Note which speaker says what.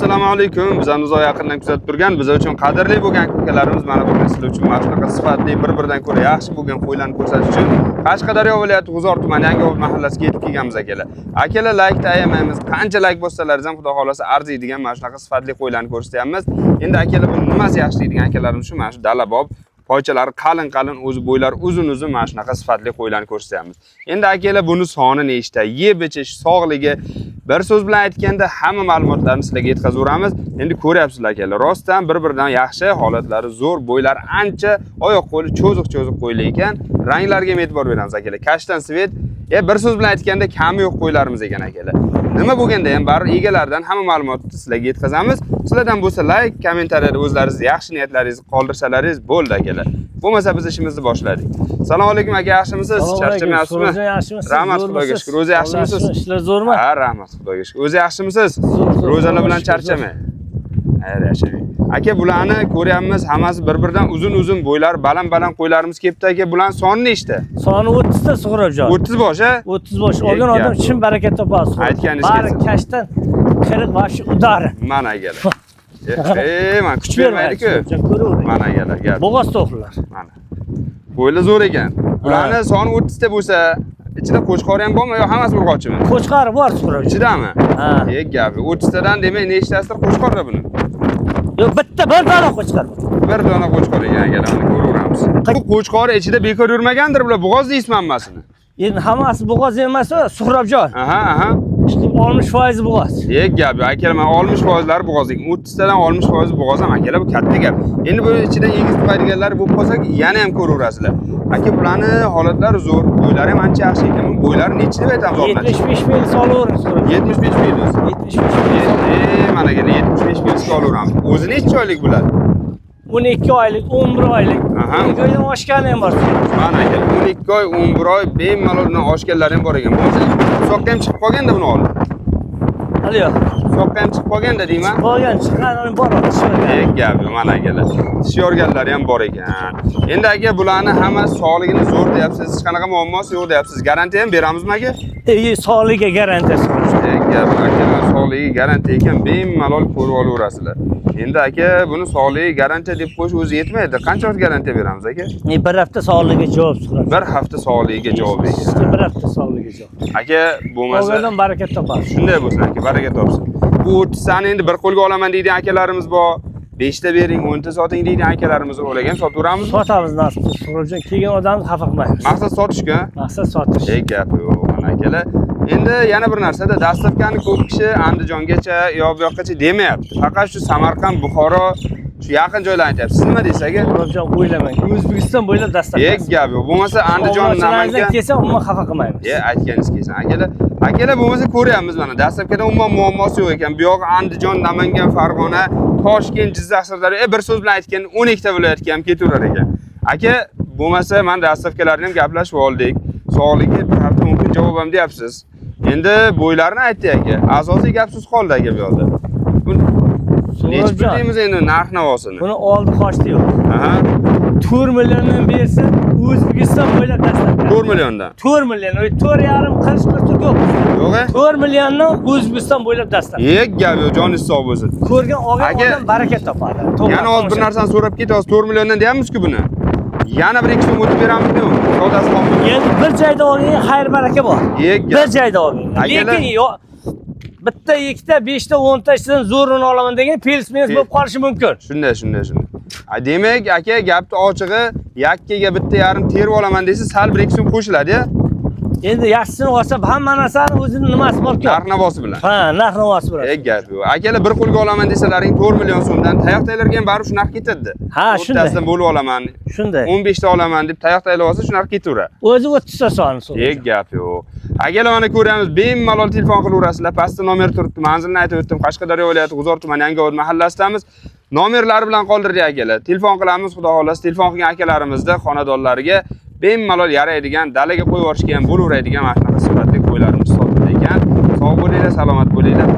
Speaker 1: Assalomu alaykum. Bizani uzoq yaqindan kuzatib turgan, biz uchun qadrli bo'lgan ukalarimiz mana bugun sizlar uchun mana shunaqa sifatli bir-biridan ko'ra yaxshi bo'lgan qo'ylarni ko'rsatish uchun Qashqadaryo viloyati G'uzor tumani Yangiobod mahallasiga yetib kelganmiz akalar. Akalar like ayamaymiz. Qancha like bossalaringiz ham xudo xolasa arziydigan mana shunaqa sifatli qo'ylarni ko'rsatyapmiz. Endi akalar bu nimasi yaxshi deydigan akalarimiz shu mana shu dalabob poychalari qalin o'zi bo'ylari uzun mana shunaqa sifatli qo'ylarni ko'rsatyapmiz. Endi akalar buni soni nechta, yeb ichish, sog'ligi, bir so'z bilan aytganda hamma ma'lumotlarni sizlarga yetkazaveramiz. Endi ko'ryapsizlar akalar, rostdan bir-biridan yaxshi, holatlari zo'r, bo'ylari ancha, oyoq qo'li cho'ziq qo'ylar ekan. Ranglarga ham e'tibor beramiz akalar. Kashtan svet, bir so'z bilan aytganda kami yo'q qo'ylarimiz ekan akalar. Nima bo'lganda ham baribir egalaridan hamma ma'lumotni sizlarga yetkazamiz. Sizlardan bo'lsa like, kommentariyada o'zlaringiz yaxshi niyatlaringizni qoldirsalaringiz bo'ldi akalar. Bo'lmasa biz ishimizni boshladik. Assalomu alaykum aka, yaxshimisiz? Charchamayapsizmi?
Speaker 2: Yaxshimisiz?
Speaker 1: Rahmat, Xudoga shukr. O'zi yaxshimisiz?
Speaker 2: Ishlar zo'rmi?
Speaker 1: Ha, rahmat, Xudoga shukr. O'zi yaxshimisiz? Ro'zalar bilan charchamang. Hayr, yashang. Aka, bularni ko'ryapmiz, hammasi bir-biridan uzun bo'ylar, baland qo'ylarimiz kelibdi aka. Bularning soni nechta?
Speaker 2: Soni 30 ta Suhrobjon.
Speaker 1: 30 bosh, ha?
Speaker 2: 30 bosh. Olgan odam chin baraka topadi.
Speaker 1: Aytganingiz
Speaker 2: kelsin. Bari kashdan qirq bosh udari.
Speaker 1: Mana akalar. Men kuch bermaydi-ku. Mana akalar, gap.
Speaker 2: Bo'g'oz to'qlar.
Speaker 1: Mana. Qo'ylar zo'r ekan. Bularning soni 30 ta bo'lsa, ichida qo'chqor ham bormi yo hammasi urg'ochimi?
Speaker 2: Qo'chqor bor Suhrob.
Speaker 1: Ichidami?
Speaker 2: Ha.
Speaker 1: Gapi. 30 tadan demak nechtasidir qo'chqorlar buni?
Speaker 2: Yo'q, bitta bir dona qo'chqor.
Speaker 1: Bir dona qo'chqor ekan akalar, mana ko'raveramiz. Bu qo'chqor ichida bekor yurmagandir bular, bo'g'oz deysizmi hammasini?
Speaker 2: Endi hammasi bo'g'oz emas, Suhrobjon.
Speaker 1: Aha.
Speaker 2: 60% bo'g'oz.
Speaker 1: Gapi, akalar, men 60% bo'g'oz ekan. 30 tadan 60% bo'g'oz ham akalar, bu katta gap. Endi bu ichidan egiz tuqaydiganlar bo'lib qolsa, yana ham ko'raverasizlar. Aka, bularni holatlari zo'r, bo'ylari ham ancha yaxshi ekan. Bo'ylari nechi deb aytamiz o'rnash?
Speaker 2: 75 mil solavering Suhrobjon.
Speaker 1: 75 mil.
Speaker 2: 75 mil.
Speaker 1: Mana gel 75 mil olaveramiz. O'zi necha oylik bular?
Speaker 2: 12 oylik, 11 oylik.
Speaker 1: Aha.
Speaker 2: 12 oydan oshgani ham bor.
Speaker 1: Mana gel 12 oy, 11 oy bemaloldan oshganlari ham bor ekan. Bo'lsa, soqqa ham chiqib qolganda buni olib.
Speaker 2: Aliyo.
Speaker 1: Soqqa ham chiqib qolganda deyman.
Speaker 2: Chiqqani bor.
Speaker 1: Gapi, mana akalar. Tish yorganlari ham bor ekan. Endi aka, bularni hamma sog'ligini zo'r deyapsiz. Hech qanaqa muammosi yo'q deyapsiz. Garantiya ham beramizmi aka?
Speaker 2: Sog'ligiga garantiyasi bor.
Speaker 1: Gapi, akalar sog'ligiga garantiya ekan, bemalol ko'rib olaverasizlar. Endi aka, buni sog'ligiga garantiya deb qo'yish o'zi yetmaydi. Qancha vaqt garantiya beramiz aka?
Speaker 2: Bir hafta sog'ligiga javob so'radi.
Speaker 1: Bir hafta sog'ligiga javob ekan.
Speaker 2: Bir hafta sog'ligiga javob.
Speaker 1: Aka, bo'lmasa
Speaker 2: O'g'ildan baraka topasiz.
Speaker 1: Shunday bo'lsin aka, baraka topsin. Bu 30 tani endi bir qo'lga olaman deydigan akalarimiz bor. 5 ta bering, 10 ta soting deydigan akalarimiz o'lagan sotaveramiz.
Speaker 2: Sotamiz nasib Suhrobjon, kelgan odamni xafa qilmaymiz.
Speaker 1: Maqsad sotishku.
Speaker 2: Maqsad sotish.
Speaker 1: Gapi yo'q, mana akalar. Endi yana bir narsada, dastavkani ko'p kishi Andijongacha yo bu yoqqacha demayapti. Faqat shu Samarqand, Buxoro shu yaqin joylarni aytyapsiz. Siz nima deysiz aka?
Speaker 2: Suhrobjon, o'ylamang. O'zbekiston bo'ylab dastavka.
Speaker 1: Gapi yo'q. Bo'lmasa Andijon, Namangan
Speaker 2: kelsa, umuman xafa qilmaymiz.
Speaker 1: Aytganingiz kelsin akalar bo'lmasa ko'ryapmiz mana. Dastavkada umuman muammosi yo'q ekan. Bu yoq Andijon, Namangan, Farg'ona, Toshkent, Jizzax, Sirdaryo, bir so'z bilan aytganda 12 ta viloyatga ham ketaverar ekan. Aka, bo'lmasa mana dastavkalarni ham gaplashib oldik. Sog'ligi bir hafta mumkin javob ham deyapsiz. Endi bo'ylarni aytdi aka. Asosiy gap siz qoldi aka bu yoqda. Necha pul deymiz endi narx-navosini?
Speaker 2: Buni oldi qochdi yo'q.
Speaker 1: Aha.
Speaker 2: 4 milliondan bersa, O'zbekiston bo'ylab dastavka.
Speaker 1: 4 milliondan.
Speaker 2: 4 million, 4,5 qilish yo'q.
Speaker 1: Yo'q-a?
Speaker 2: 4 milliondan O'zbekiston bo'ylab dastavka.
Speaker 1: Gap yo'q, joningiz sog' bo'lsin.
Speaker 2: Ko'rgan olgan odam baraka topadi.
Speaker 1: Yana hozir bir narsani so'rab ketasiz, 4 milliondan deyapmiz-ku buni. Yana bir 2 so'm o'tib beramizmi yo'q? Savdosi qoldi.
Speaker 2: Endi bir joyda olgan xayr baraka bor. Bir joyda olgan. Lekin yo'q. Bitta, ikkita, 5 ta, 10 ta ishdan zo'rini olaman degan pels-mens bo'lib qolishi mumkin.
Speaker 1: Shunday. Demak, aka, gapni ochig'i, yakkaga bitta yarim terib olaman desa, sal bir 2 so'm qo'shiladi-ya.
Speaker 2: Endi yaxshisini olsa, hamma narsani o'zining nimasi bor-ku.
Speaker 1: Narx-navosi bilan.
Speaker 2: Ha, narx-navosi bilan.
Speaker 1: Gap yo'q. Akalar bir qo'lga olaman desalaring 4 million so'mdan tayoq-taylarga ham baribir shu narx ketadi.
Speaker 2: Ha, shunday.
Speaker 1: O'rtasidan bo'lib olaman.
Speaker 2: Shunday.
Speaker 1: 15 ta olaman deb tayoq-taylar olsa shu narx ketaveradi.
Speaker 2: O'zi 30 ta soni so'raydi.
Speaker 1: Gap yo'q. Akalar, mana ko'ryapmiz, bemalol telefon qilaverasizlar. Pastda nomer turibdi. Manzilni aytib o'tdim. Qashqadaryo viloyati G'uzor tumani Yangiobod mahallasidamiz. Nomerlari bilan qoldirdik akalar. Telefon qilamiz, xudo xolasa. Telefon qilgan akalarimizda xonadonlariga bemalol yaraydigan, dalaga qo'yib yuborishga ham bo'laveradigan mana shunaqa sifatli qo'ylarimiz sotildi ekan. Sog' bo'linglar, salomat bo'linglar.